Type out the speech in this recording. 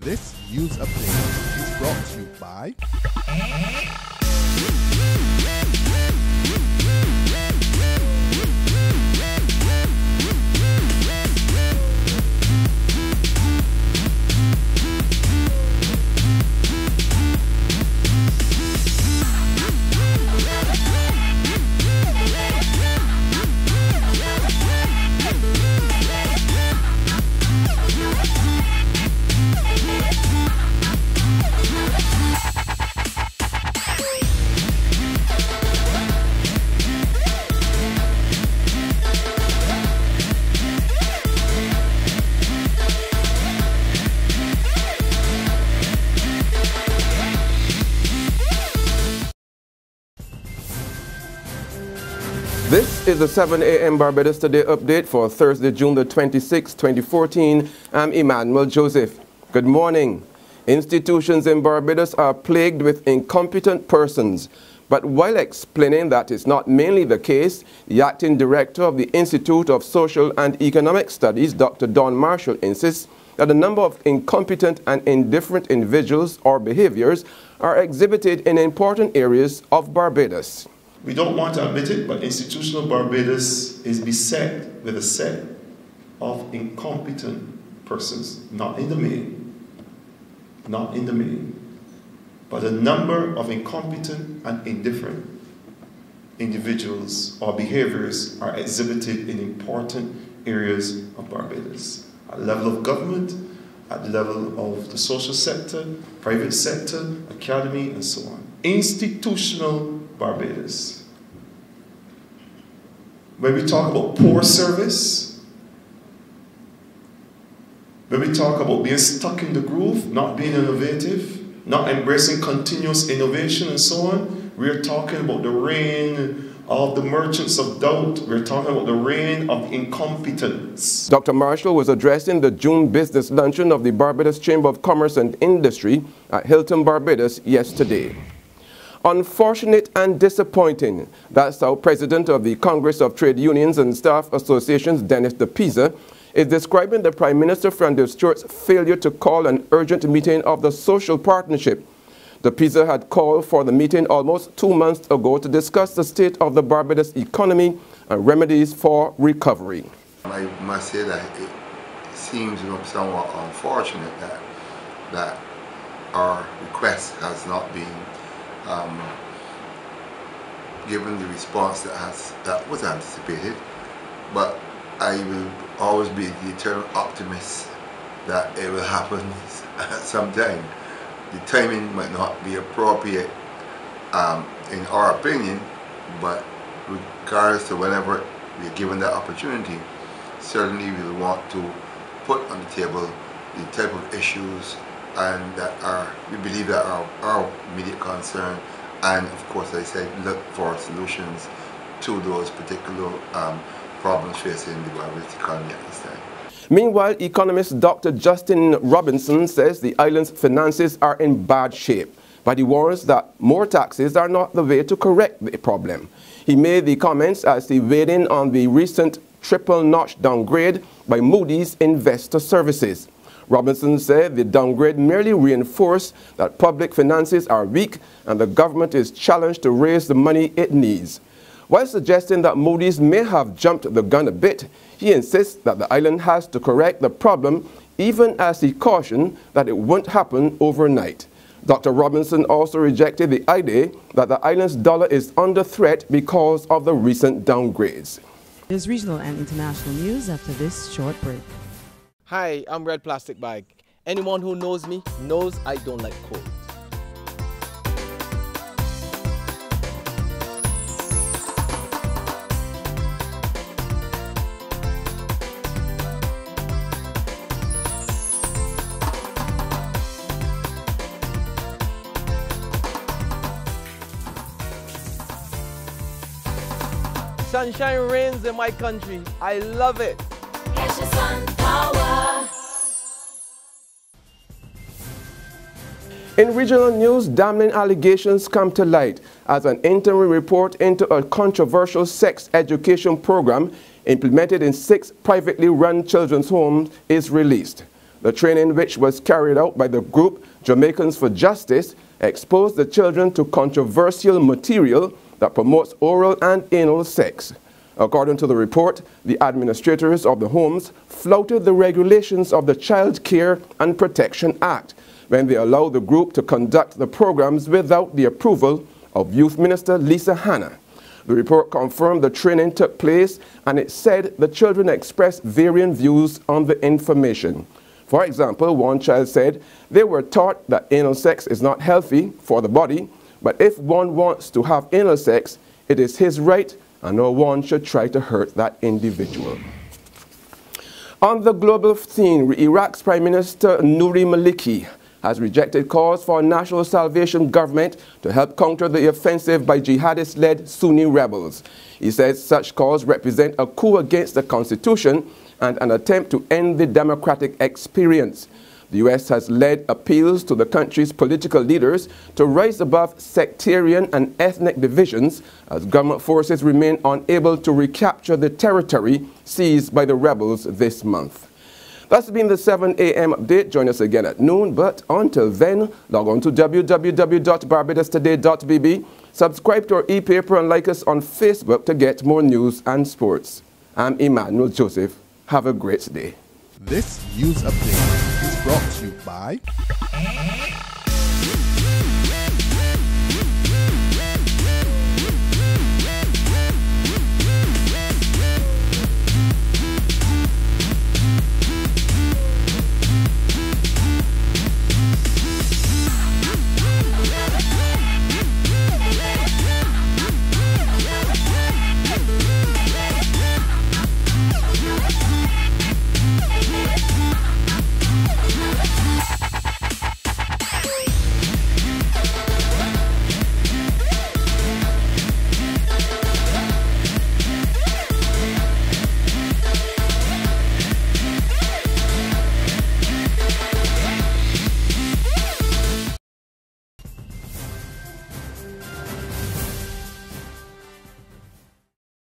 This news update is brought to you by This is the 7 a.m. Barbados Today update for Thursday, June the 26th, 2014. I'm Emmanuel Joseph. Good morning. Institutions in Barbados are plagued with incompetent persons. But while explaining that is not mainly the case, the acting director of the Institute of Social and Economic Studies, Dr. Don Marshall, insists that a number of incompetent and indifferent individuals or behaviors are exhibited in important areas of Barbados. We don't want to admit it, but institutional Barbados is beset with a set of incompetent persons, not in the main, but a number of incompetent and indifferent individuals or behaviors are exhibited in important areas of Barbados. At the level of government, at the level of the social sector, private sector, academy, and so on. Institutional Barbados. When we talk about poor service, when we talk about being stuck in the groove, not being innovative, not embracing continuous innovation and so on, we're talking about the reign of the merchants of doubt. We're talking about the reign of incompetence. Dr. Marshall was addressing the June business luncheon of the Barbados Chamber of Commerce and Industry at Hilton, Barbados yesterday. Unfortunate and disappointing, that's how President of the Congress of Trade Unions and Staff Associations, Dennis DePisa, is describing the Prime Minister Francis Stewart's failure to call an urgent meeting of the social partnership. DePisa had called for the meeting almost 2 months ago to discuss the state of the Barbados economy and remedies for recovery. I must say that it seems somewhat unfortunate that our request has not been given the response that was anticipated, but I will always be the eternal optimist that it will happen at some time. The timing might not be appropriate in our opinion, but regardless of whenever we are given that opportunity, certainly we will want to put on the table the type of issues and that we believe that are our immediate concern, and of course, as I said, look for solutions to those particular problems facing the Barbados economy at this time. Meanwhile, economist Dr. Justin Robinson says the island's finances are in bad shape, but he warns that more taxes are not the way to correct the problem. He made the comments as he weighed in on the recent triple-notch downgrade by Moody's Investor Services. Robinson said the downgrade merely reinforced that public finances are weak and the government is challenged to raise the money it needs. While suggesting that Moody's may have jumped the gun a bit, he insists that the island has to correct the problem, even as he cautioned that it won't happen overnight. Dr. Robinson also rejected the idea that the island's dollar is under threat because of the recent downgrades. There's regional and international news after this short break. Hi, I'm Red Plastic Bag. Anyone who knows me knows I don't like cold. Sunshine reigns in my country. I love it. Get your sun power. In regional news, damning allegations come to light as an interim report into a controversial sex education program implemented in 6 privately run children's homes is released. The training, which was carried out by the group Jamaicans for Justice, exposed the children to controversial material that promotes oral and anal sex. According to the report, the administrators of the homes flouted the regulations of the Child Care and Protection Act when they allowed the group to conduct the programs without the approval of Youth Minister Lisa Hanna. The report confirmed the training took place, and it said the children expressed varying views on the information. For example, one child said they were taught that anal sex is not healthy for the body, but if one wants to have anal sex, it is his right, and no one should try to hurt that individual. On the global scene, Iraq's Prime Minister Nouri Maliki has rejected calls for a national salvation government to help counter the offensive by jihadist-led Sunni rebels. He says such calls represent a coup against the constitution and an attempt to end the democratic experience. The U.S. has led appeals to the country's political leaders to rise above sectarian and ethnic divisions as government forces remain unable to recapture the territory seized by the rebels this month. That's been the 7 a.m. update. Join us again at noon, but until then, log on to www.barbadostoday.bb, subscribe to our e-paper and like us on Facebook to get more news and sports. I'm Emmanuel Joseph. Have a great day. This news update is brought to you by